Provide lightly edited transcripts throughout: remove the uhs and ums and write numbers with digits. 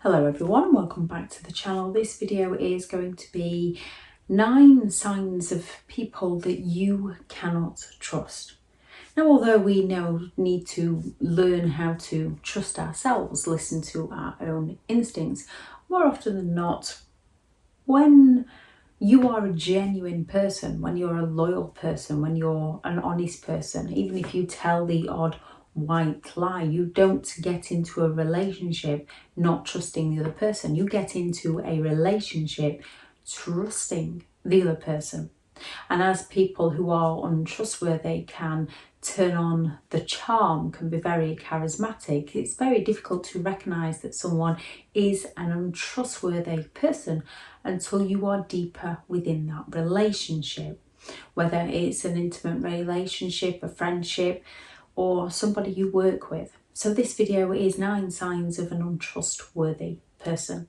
Hello everyone, welcome back to the channel. This video is going to be 9 signs of people that you cannot trust. Now, although we need to learn how to trust ourselves, listen to our own instincts, more often than not, when you are a genuine person, when you're a loyal person, when you're an honest person, even if you tell the odd white lie, you don't get into a relationship not trusting the other person. You get into a relationship trusting the other person. And as people who are untrustworthy can turn on the charm, can be very charismatic, it's very difficult to recognize that someone is an untrustworthy person until you are deeper within that relationship, whether it's an intimate relationship, a friendship, or somebody you work with. So this video is 9 signs of an untrustworthy person.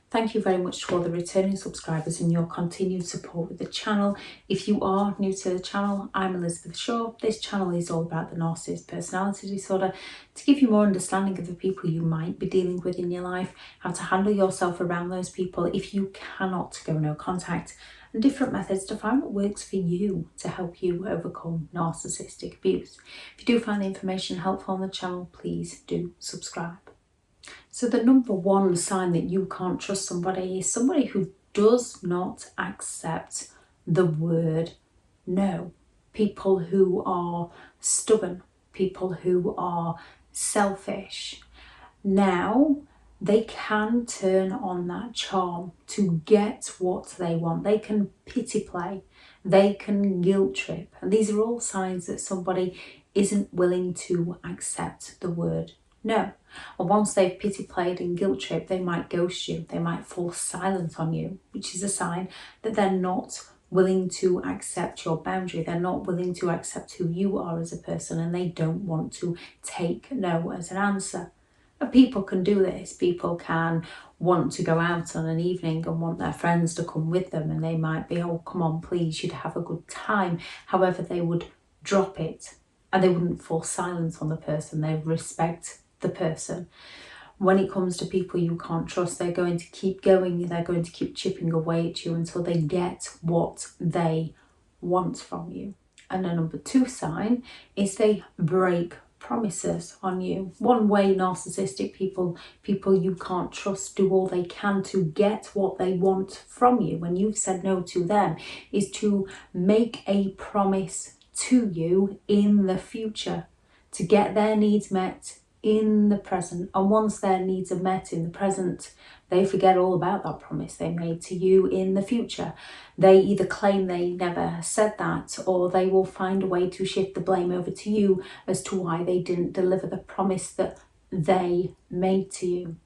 Thank you very much to all the returning subscribers and your continued support with the channel. If you are new to the channel, I'm Elizabeth Shaw. This channel is all about the narcissist personality disorder, to give you more understanding of the people you might be dealing with in your life, how to handle yourself around those people if you cannot go no contact, and different methods to find what works for you to help you overcome narcissistic abuse. If you do find the information helpful on the channel, please do subscribe. So the number 1 sign that you can't trust somebody is somebody who does not accept the word no. People who are stubborn, people who are selfish. Now, they can turn on that charm to get what they want. They can pity play, they can guilt trip. And these are all signs that somebody isn't willing to accept the word no. And once they've pity played and guilt tripped, they might ghost you, they might fall silent on you, which is a sign that they're not willing to accept your boundary. They're not willing to accept who you are as a person, and they don't want to take no as an answer. And people can do this. People can want to go out on an evening and want their friends to come with them, and they might be, oh, come on, please, you'd have a good time. However, they would drop it and they wouldn't fall silent on the person. They respect the person. When it comes to people you can't trust, they're going to keep going, they're going to keep chipping away at you until they get what they want from you. And the number 2 sign is they break promises on you. One way narcissistic people you can't trust, do all they can to get what they want from you when you've said no to them, is to make a promise to you in the future to get their needs met in the present. And once their needs are met in the present, they forget all about that promise they made to you in the future. They either claim they never said that, or they will find a way to shift the blame over to you as to why they didn't deliver the promise that they made to you.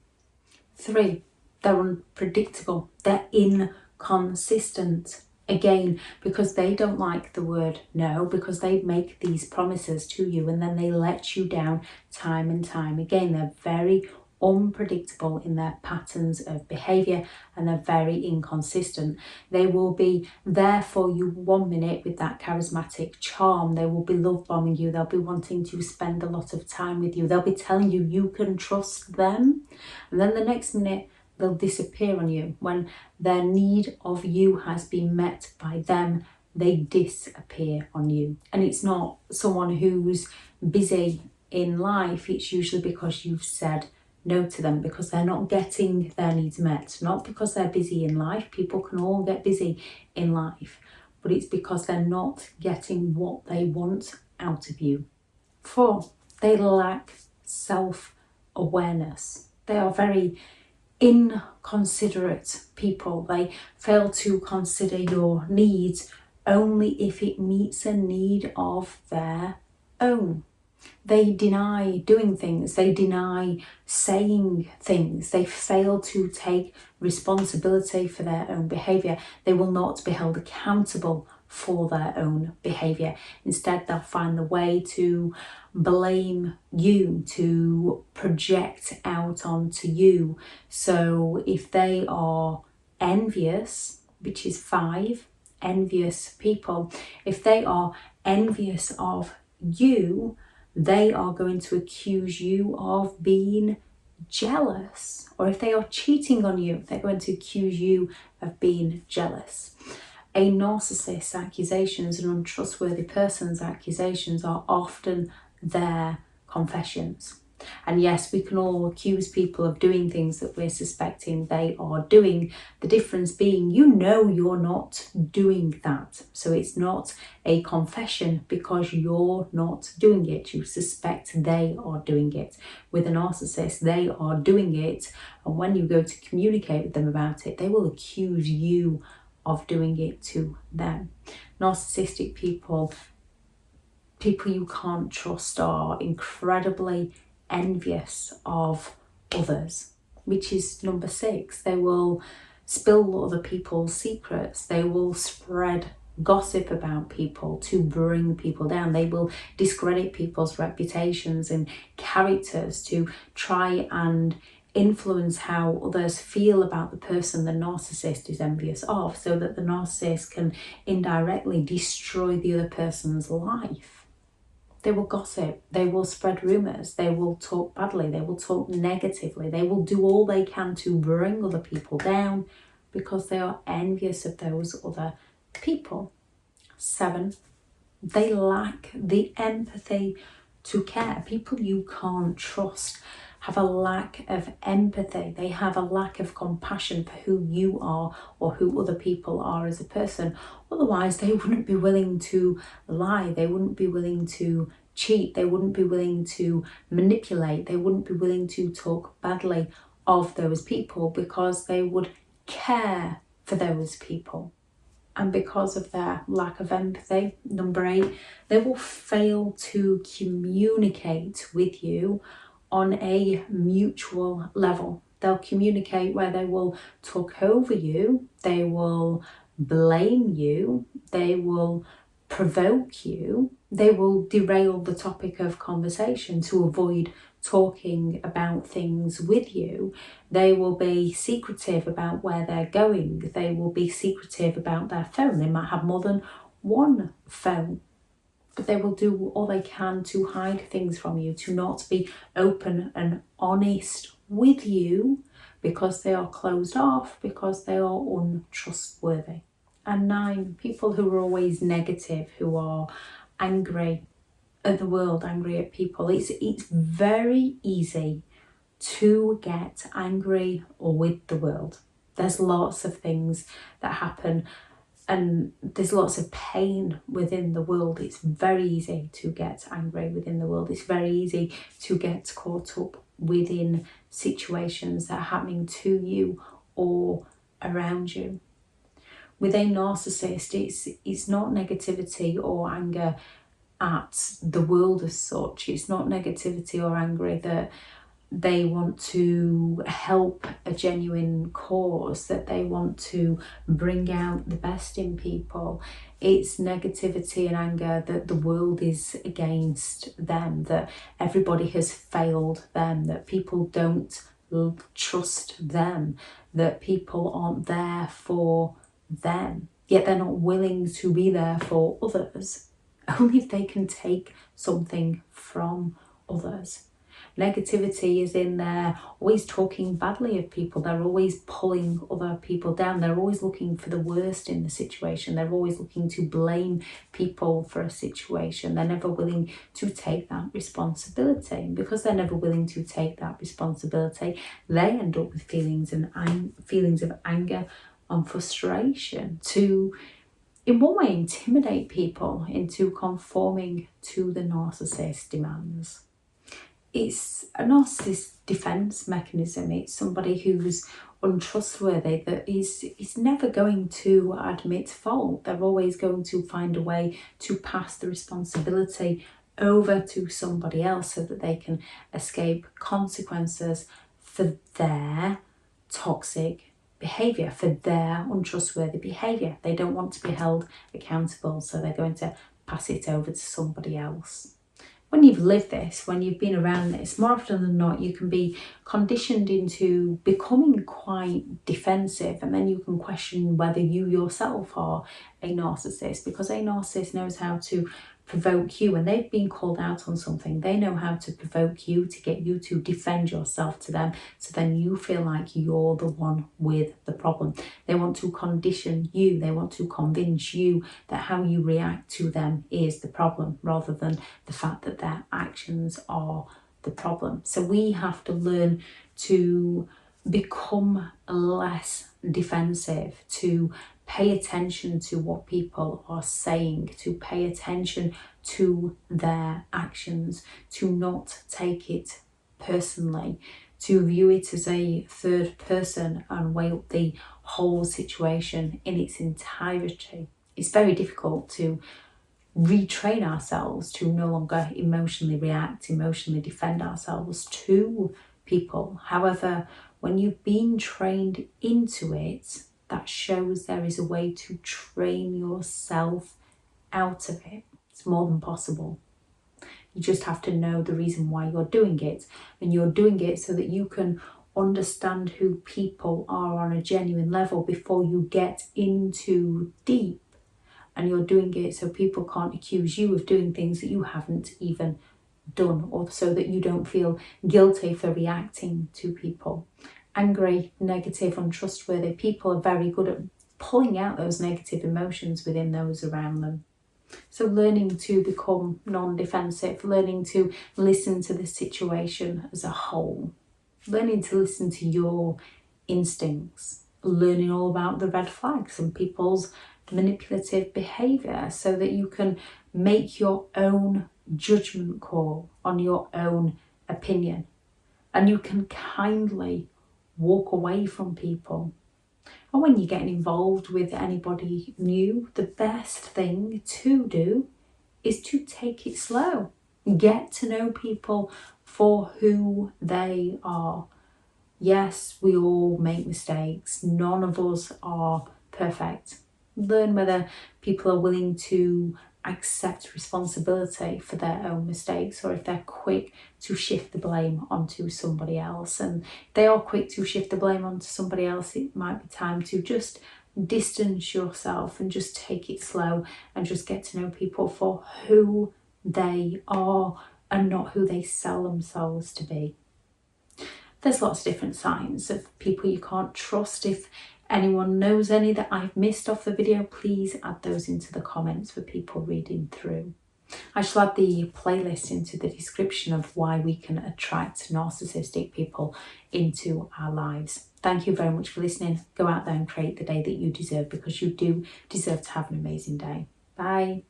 3, they're unpredictable, they're inconsistent. Again, because they don't like the word no, because they make these promises to you and then they let you down time and time again. They're very unpredictable in their patterns of behaviour, and they're very inconsistent. They will be there for you 1 minute with that charismatic charm. They will be love bombing you. They'll be wanting to spend a lot of time with you. They'll be telling you you can trust them. And then the next minute, they'll disappear on you. When their need of you has been met by them, they disappear on you. And it's not someone who's busy in life, it's usually because you've said no to them, because they're not getting their needs met. Not because they're busy in life. People can all get busy in life, but it's because they're not getting what they want out of you. 4, they lack self-awareness. They are very inconsiderate people. They fail to consider your needs only if it meets a need of their own. They deny doing things, they deny saying things, they fail to take responsibility for their own behaviour. They will not be held accountable for their own behaviour. Instead, they'll find the way to blame you, to project out onto you. So if they are envious, which is 5, envious people, if they are envious of you, they are going to accuse you of being jealous, or if they are cheating on you, they're going to accuse you of being jealous. A narcissist's accusations and untrustworthy person's accusations are often their confessions. And yes, we can all accuse people of doing things that we're suspecting they are doing. The difference being, you know you're not doing that. So it's not a confession because you're not doing it. You suspect they are doing it. With a narcissist, they are doing it. And when you go to communicate with them about it, they will accuse you of doing it to them. Narcissistic people you can't trust, are incredibly envious of others, which is number 6. They will spill other people's secrets. They will spread gossip about people to bring people down. They will discredit people's reputations and characters to try and influence how others feel about the person the narcissist is envious of, so that the narcissist can indirectly destroy the other person's life. They will gossip, they will spread rumours, they will talk badly, they will talk negatively, they will do all they can to bring other people down because they are envious of those other people. 7, they lack the empathy to care. People you can't trust have a lack of empathy. They have a lack of compassion for who you are or who other people are as a person. Otherwise, they wouldn't be willing to lie. They wouldn't be willing to cheat. They wouldn't be willing to manipulate. They wouldn't be willing to talk badly of those people because they would care for those people. And because of their lack of empathy, number 8, they will fail to communicate with you on a mutual level. They'll communicate where they will talk over you, they will blame you, they will provoke you, they will derail the topic of conversation to avoid talking about things with you. They will be secretive about where they're going. They will be secretive about their phone. They might have more than one phone. But they will do all they can to hide things from you, to not be open and honest with you because they are closed off, because they are untrustworthy. And 9, people who are always negative, who are angry at the world, angry at people. It's very easy to get angry with the world. There's lots of things that happen and there's lots of pain within the world. It's very easy to get angry within the world. It's very easy to get caught up within situations that are happening to you or around you. With a narcissist, it's not negativity or anger at the world as such. It's not negativity or anger that they want to help a genuine cause, that they want to bring out the best in people. It's negativity and anger that the world is against them, that everybody has failed them, that people don't trust them, that people aren't there for them, yet they're not willing to be there for others, only if they can take something from others. Negativity is in there always talking badly of people. They're always pulling other people down. They're always looking for the worst in the situation. They're always looking to blame people for a situation. They're never willing to take that responsibility. And because they're never willing to take that responsibility, they end up with feelings of anger and frustration to, in one way, intimidate people into conforming to the narcissist's demands. It's a narcissist defense mechanism. It's somebody who's untrustworthy, that is never going to admit fault. They're always going to find a way to pass the responsibility over to somebody else so that they can escape consequences for their toxic behaviour, for their untrustworthy behaviour. They don't want to be held accountable, so they're going to pass it over to somebody else. When you've lived this, when you've been around this, more often than not, you can be conditioned into becoming quite defensive, and then you can question whether you yourself are a narcissist, because a narcissist knows how to provoke you, and they've been called out on something. They know how to provoke you to get you to defend yourself to them, so then you feel like you're the one with the problem. They want to condition you. They want to convince you that how you react to them is the problem, rather than the fact that their actions are the problem. So we have to learn to become less defensive, to pay attention to what people are saying, to pay attention to their actions, to not take it personally, to view it as a third person and weigh up the whole situation in its entirety. It's very difficult to retrain ourselves to no longer emotionally react, emotionally defend ourselves to people. However, when you've been trained into it, that shows there is a way to train yourself out of it. It's more than possible. You just have to know the reason why you're doing it. And you're doing it so that you can understand who people are on a genuine level before you get into deep. And you're doing it so people can't accuse you of doing things that you haven't even done, or so that you don't feel guilty for reacting to people. Angry, negative, untrustworthy people are very good at pulling out those negative emotions within those around them. So learning to become non-defensive, learning to listen to the situation as a whole, learning to listen to your instincts, learning all about the red flags and people's manipulative behaviour, so that you can make your own judgment call on your own opinion, and you can kindly walk away from people. And when you're getting involved with anybody new, the best thing to do is to take it slow. Get to know people for who they are. Yes, we all make mistakes. None of us are perfect. Learn whether people are willing to accept responsibility for their own mistakes, or if they're quick to shift the blame onto somebody else. And if they are quick to shift the blame onto somebody else, it might be time to just distance yourself and just take it slow and just get to know people for who they are and not who they sell themselves to be. There's lots of different signs of people you can't trust. If anyone knows any that I've missed off the video, please add those into the comments for people reading through. I shall add the playlist into the description of why we can attract narcissistic people into our lives. Thank you very much for listening. Go out there and create the day that you deserve, because you do deserve to have an amazing day. Bye.